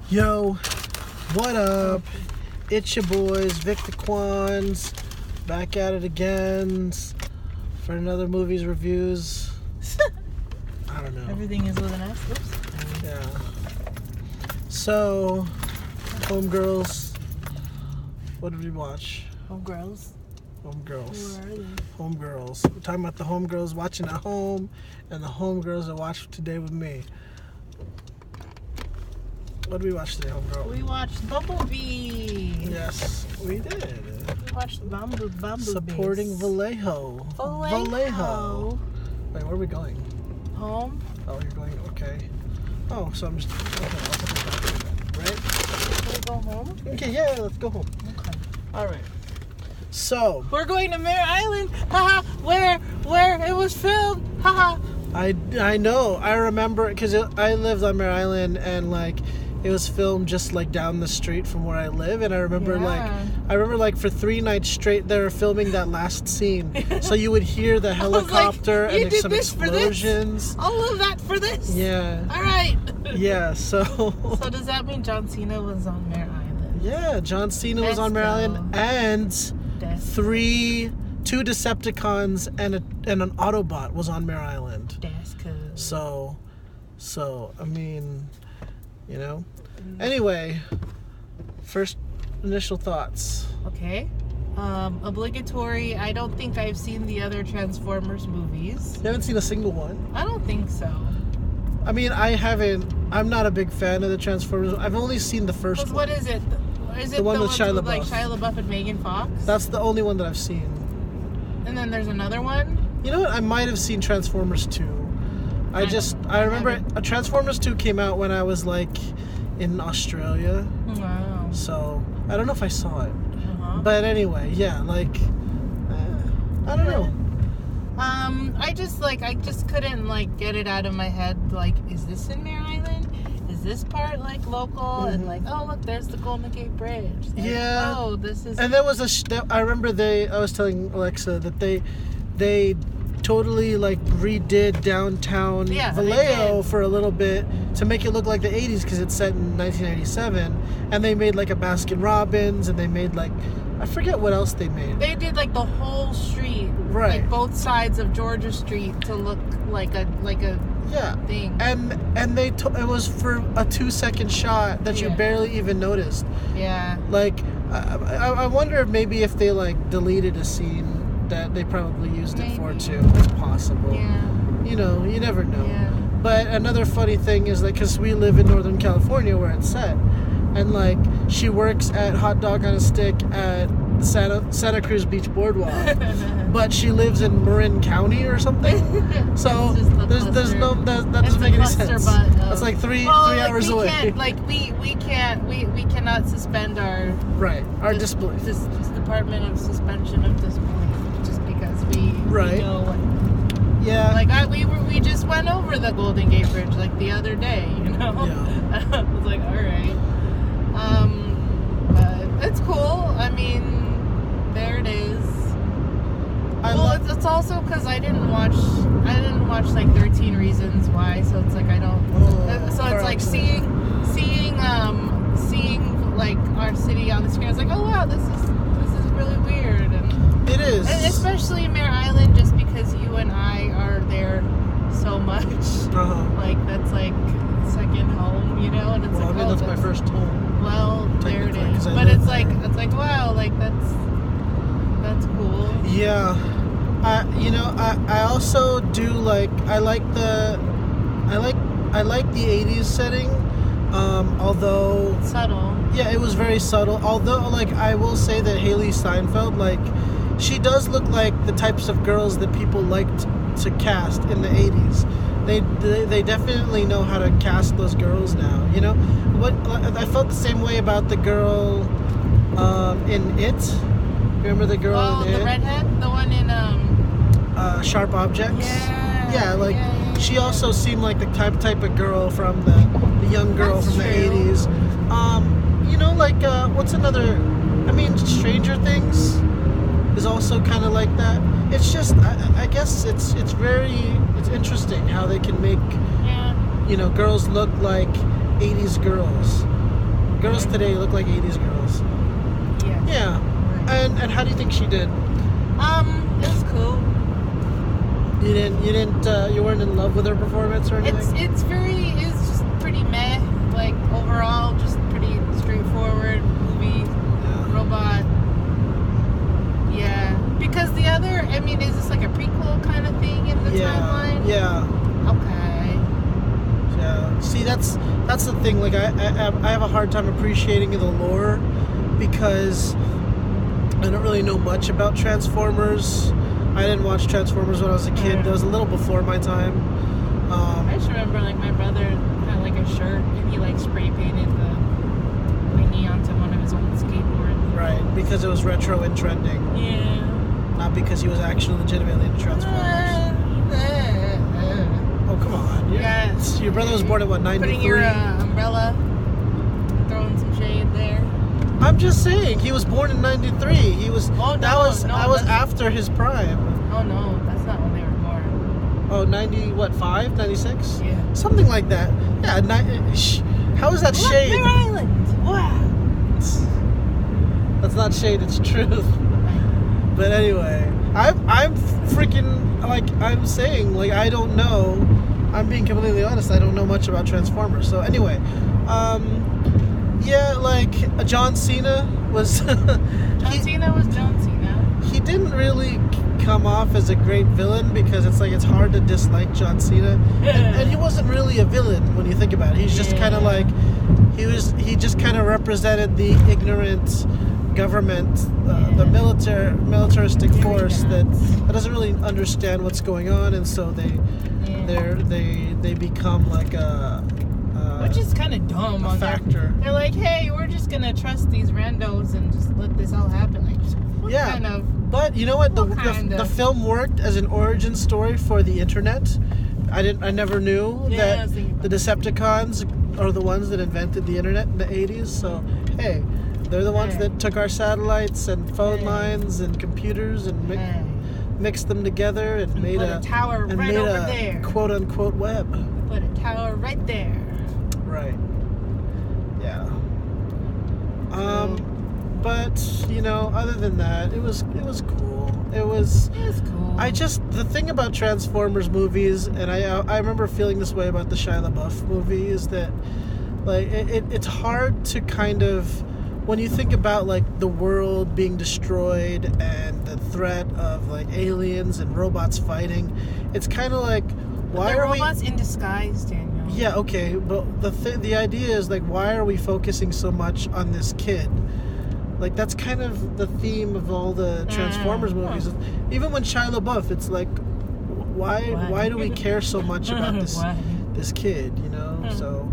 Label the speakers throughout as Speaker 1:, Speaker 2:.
Speaker 1: Yo, what up? It's your boys, Victor Quans, back at it again for another movies reviews. I don't know.
Speaker 2: Everything is with an S. Oops.
Speaker 1: Yeah. So, Homegirls. What did we watch?
Speaker 2: Homegirls.
Speaker 1: Homegirls.
Speaker 2: Who are they?
Speaker 1: Homegirls. We're talking about the homegirls watching at home and the homegirls that watch today with me. What did we watch today, homegirl?
Speaker 2: We watched Bumblebee.
Speaker 1: Yes, we did.
Speaker 2: We watched Bumblebee.
Speaker 1: Supporting VALLEJO.
Speaker 2: VALLEJO.
Speaker 1: Wait, where are we going?
Speaker 2: Home.
Speaker 1: Oh, you're going, okay. Oh, so I'm just, okay, I'll put this back, right?
Speaker 2: Can we go home?
Speaker 1: Okay, yeah, let's go home.
Speaker 2: Okay.
Speaker 1: All right. So.
Speaker 2: We're going to Mare Island. Haha. Where it was filmed. Haha.
Speaker 1: I know. I remember, because I lived on Mare Island, and, like, it was filmed just like down the street from where I live, and I remember for 3 nights straight they were filming that last scene. So you would hear the helicopter and some explosions.
Speaker 2: All of that for this.
Speaker 1: Yeah.
Speaker 2: All right.
Speaker 1: Yeah. So.
Speaker 2: So does that mean John Cena was on Mare Island?
Speaker 1: Yeah, John Cena was on Mare Island, and two Decepticons and an Autobot was on Mare Island.
Speaker 2: That's cool.
Speaker 1: So I mean. You know? Anyway, first initial thoughts.
Speaker 2: Okay. Obligatory. I don't think I've seen the other Transformers movies.
Speaker 1: You haven't seen a single one?
Speaker 2: I don't think so.
Speaker 1: I mean, I haven't. I'm not a big fan of the Transformers. I've only seen the first one.
Speaker 2: What is it? Is it
Speaker 1: the one with Shia LaBeouf?
Speaker 2: Like Shia LaBeouf and Megan Fox?
Speaker 1: That's the only one that I've seen.
Speaker 2: And then there's another one?
Speaker 1: You know what? I might have seen Transformers 2. I remember Transformers 2 came out when I was like in Australia.
Speaker 2: Wow.
Speaker 1: So I don't know if I saw it.
Speaker 2: Uh-huh.
Speaker 1: But anyway, yeah, like I don't know.
Speaker 2: I just couldn't like get it out of my head. Like, is this in Mare Island? Is this part like local? Mm-hmm. And like, oh look, there's the Golden Gate Bridge. Like,
Speaker 1: yeah.
Speaker 2: Oh, this is.
Speaker 1: And there was I remember I was telling Alexa that they totally like redid downtown Vallejo for a little bit to make it look like the 80s because it's set in 1997, and they made like a Baskin Robbins, and they made like I forget what else they made.
Speaker 2: They did like the whole street,
Speaker 1: right?
Speaker 2: Like both sides of Georgia Street to look like a thing.
Speaker 1: And it was for a 2-second shot that you barely even noticed.
Speaker 2: Yeah.
Speaker 1: Like I wonder maybe if they like deleted a scene that they probably used it for too. It's possible.
Speaker 2: Yeah.
Speaker 1: You know, you never know.
Speaker 2: Yeah.
Speaker 1: But another funny thing is like, because we live in Northern California where it's set, and like she works at Hot Dog on a Stick at Santa Cruz Beach Boardwalk, but she lives in Marin County or something. So there's no that doesn't make any sense. That's like three hours away.
Speaker 2: We cannot suspend our
Speaker 1: disbelief.
Speaker 2: This Department of Suspension of Disbelief just because we know what.
Speaker 1: Yeah.
Speaker 2: Like we just went over the Golden Gate Bridge like the other day, you know. Yeah. I was like, all right. But it's cool. I mean, there it is. It's also because I didn't watch like 13 Reasons Why, so it's like I don't. So it's like seeing like our city on the screen. I was like, oh wow, this is really weird. And
Speaker 1: it is.
Speaker 2: And especially Mare Island, just because you and I are there so much.
Speaker 1: Uh-huh.
Speaker 2: Like that's like second home, you know. And it's like,
Speaker 1: that's my first home.
Speaker 2: Well, there it is. But it's like wow, like that's cool.
Speaker 1: Yeah. I also do like I like the 80s setting, although
Speaker 2: subtle.
Speaker 1: Yeah, it was very subtle. Although, like, I will say that Haley Steinfeld, like, she does look like the types of girls that people liked to cast in the 80s. They definitely know how to cast those girls now. You know, I felt the same way about the girl in It. Remember the girl in It?
Speaker 2: Oh, the redhead, the one in
Speaker 1: Sharp Objects.
Speaker 2: Yeah.
Speaker 1: She also seemed like the type of girl from the young girl from the 80s. You know, like what's another? I mean, Stranger Things is also kind of like that. It's just, I guess it's interesting how they can make, you know, girls look like 80s girls. girls today look like 80s girls.
Speaker 2: Yeah.
Speaker 1: Yeah.
Speaker 2: Right.
Speaker 1: And how do you think she did?
Speaker 2: It was cool.
Speaker 1: You weren't in love with her performance or anything?
Speaker 2: It's just pretty meh. Like overall, just pretty straightforward movie.
Speaker 1: Yeah.
Speaker 2: Robot. Yeah. Because the other, I mean, is this like a prequel kind of thing in the timeline?
Speaker 1: Yeah.
Speaker 2: Okay.
Speaker 1: Yeah. See, that's the thing. Like, I have a hard time appreciating the lore because I don't really know much about Transformers. I didn't watch Transformers when I was a kid. That was a little before my time.
Speaker 2: I just remember, like, my brother had, like, a shirt, and he, like, spray painted the thingy onto one of his old skateboards.
Speaker 1: Right, because it was retro and trending.
Speaker 2: Yeah.
Speaker 1: Not because he was actually legitimately into Transformers. Oh, come on.
Speaker 2: Yes.
Speaker 1: Your brother was born at, what, 93?
Speaker 2: Putting your umbrella, throwing some shade there.
Speaker 1: I'm just saying, he was born in 93. He was. That was after his prime.
Speaker 2: Oh no, that's not when they were born.
Speaker 1: Oh, 95, 96?
Speaker 2: Yeah.
Speaker 1: Something like that. Yeah. How is that shade?
Speaker 2: Their island. Wow.
Speaker 1: That's not shade. It's truth. But anyway, I'm freaking like I'm saying like I don't know. I'm being completely honest. I don't know much about Transformers. So anyway, yeah, like John Cena was.
Speaker 2: John Cena was John Cena.
Speaker 1: He didn't really come off as a great villain because it's hard to dislike John Cena, and he wasn't really a villain when you think about it. He's just kind of like he just kind of represented the ignorant government, the militaristic force that doesn't really understand what's going on, and so they become like a.
Speaker 2: Which is kind of dumb.
Speaker 1: A factor.
Speaker 2: They're like, hey, we're just gonna trust these randos and just let this all happen. Like, what kind of?
Speaker 1: But you know what? The film worked as an origin story for the internet. I never knew that the Decepticons are the ones that invented the internet in the 80s. So hey, they're the ones that took our satellites and phone lines and computers and mixed them together and made a
Speaker 2: tower right over there.
Speaker 1: Quote unquote web.
Speaker 2: Put a tower right there.
Speaker 1: Right. Yeah. But you know, other than that, it was cool. It was
Speaker 2: cool.
Speaker 1: The thing about Transformers movies, and I remember feeling this way about the Shia LaBeouf movie, is that like it's hard to kind of, when you think about like the world being destroyed and the threat of like aliens and robots fighting, it's kind of like, why are
Speaker 2: robots in disguise, Daniel?
Speaker 1: Yeah, okay, but the idea is like, why are we focusing so much on this kid? Like, that's kind of the theme of all the Transformers movies. Even when Shia LaBeouf, it's like, why do we care so much about this kid? You know, so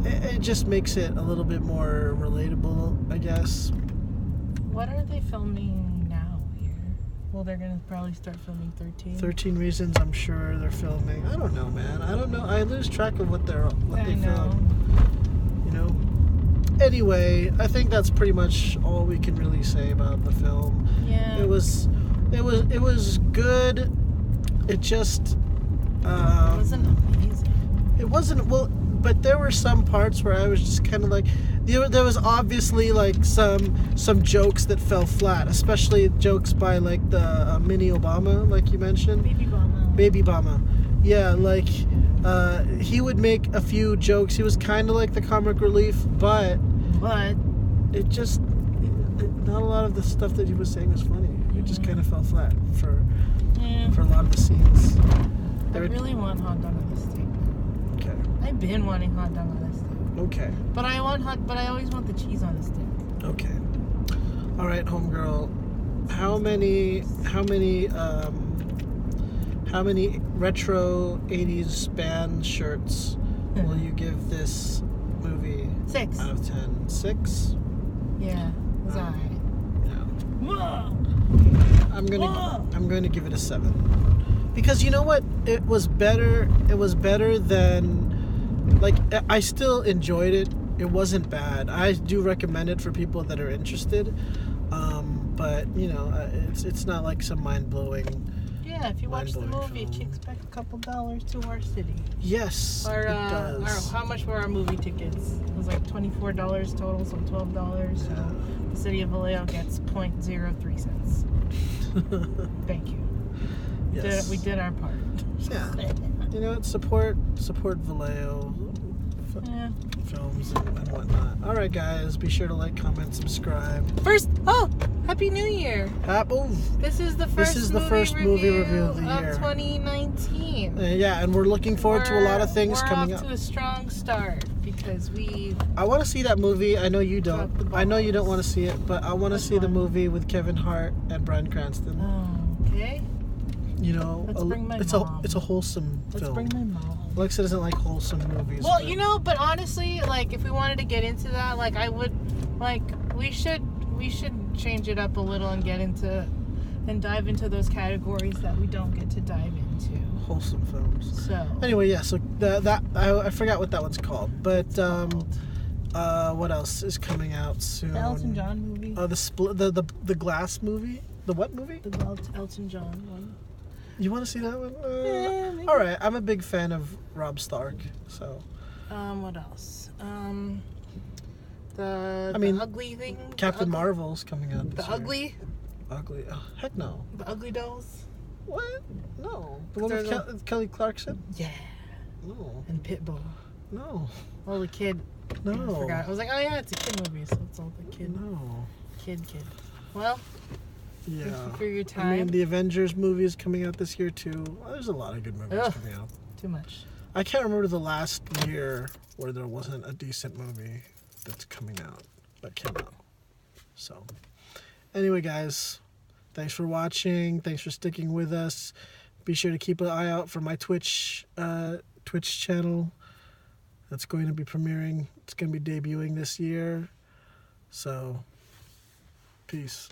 Speaker 1: it just makes it a little bit more relatable, I guess.
Speaker 2: What are they filming now here? Well, they're gonna probably start filming 13.
Speaker 1: 13 Reasons, I'm sure they're filming. I don't know, man. I don't know. I lose track of what they film. You know. Anyway, I think that's pretty much all we can really say about the film.
Speaker 2: Yeah.
Speaker 1: It was good. It just
Speaker 2: it wasn't amazing.
Speaker 1: It wasn't, well, but there were some parts where I was just kind of like, there was obviously like some jokes that fell flat, especially jokes by like the mini Obama, like you mentioned. Baby Obama. Yeah, like he would make a few jokes. He was kind of like the comic relief, but it just not a lot of the stuff that he was saying was funny. It just kind of fell flat for a lot of the scenes.
Speaker 2: I really want hot dog on the stick.
Speaker 1: Okay.
Speaker 2: I've been wanting hot dog on the stick.
Speaker 1: Okay.
Speaker 2: But I always want the cheese on the stick.
Speaker 1: Okay. All right, homegirl. How many retro 80s band shirts will you give this movie?
Speaker 2: 6
Speaker 1: out of 10. 6?
Speaker 2: Yeah. Was I?
Speaker 1: No. I'm going to give it a 7. Because you know what? It was better than, like, I still enjoyed it. It wasn't bad. I do recommend it for people that are interested. But you know, it's not like some mind-blowing
Speaker 2: Yeah, if you watch the
Speaker 1: Mind-blowing
Speaker 2: movie, you
Speaker 1: film.
Speaker 2: can expect a couple dollars to our city.
Speaker 1: Yes, it does.
Speaker 2: How much were our movie tickets? It was like $24 total, so $12. So the city of Vallejo gets 0.03 cents. Thank you.
Speaker 1: Yes.
Speaker 2: We did our part.
Speaker 1: Yeah. You know what? Support Vallejo films and whatnot. All right, guys. Be sure to like, comment, subscribe.
Speaker 2: Happy New Year!
Speaker 1: This is the first movie review of the year
Speaker 2: 2019.
Speaker 1: Yeah, and we're looking forward to a lot of things coming up.
Speaker 2: We're off to a strong start because
Speaker 1: I want to see that movie. I know you don't. I know you don't want to see it, but I want to see the movie with Kevin Hart and Bryan Cranston.
Speaker 2: Okay.
Speaker 1: You know,
Speaker 2: Let's bring my mom.
Speaker 1: It's a wholesome film.
Speaker 2: Let's bring my mom.
Speaker 1: Alexa doesn't like wholesome movies.
Speaker 2: Well, you know, but honestly, like if we wanted to get into that, like I would, like we should change it up a little and get into and dive into those categories that we don't get to dive into.
Speaker 1: Wholesome films.
Speaker 2: So
Speaker 1: anyway, yeah. So I forgot what that one's called, but what else is coming out soon?
Speaker 2: The Elton John movie.
Speaker 1: The Glass movie. The what movie?
Speaker 2: The Elton John one.
Speaker 1: You want to see that one?
Speaker 2: Yeah,
Speaker 1: all right. I'm a big fan of Rob Stark, so.
Speaker 2: What else? The ugly thing.
Speaker 1: Captain Marvel's coming out.
Speaker 2: The ugly.
Speaker 1: Ugly. Oh, heck no.
Speaker 2: The ugly dolls.
Speaker 1: What? No. The one with Kelly Clarkson.
Speaker 2: Yeah.
Speaker 1: No.
Speaker 2: And Pitbull.
Speaker 1: No.
Speaker 2: Well, the kid.
Speaker 1: No.
Speaker 2: I forgot. I was like, oh yeah, it's a kid movie, so it's all the kid.
Speaker 1: No.
Speaker 2: Kid. Well.
Speaker 1: Yeah.
Speaker 2: For your time.
Speaker 1: I mean, the Avengers movie is coming out this year too. Well, there's a lot of good movies coming out.
Speaker 2: Too much.
Speaker 1: I can't remember the last year where there wasn't a decent movie that's coming out that came out. So, anyway, guys, thanks for watching. Thanks for sticking with us. Be sure to keep an eye out for my Twitch channel. That's going to be premiering. It's going to be debuting this year. So, peace.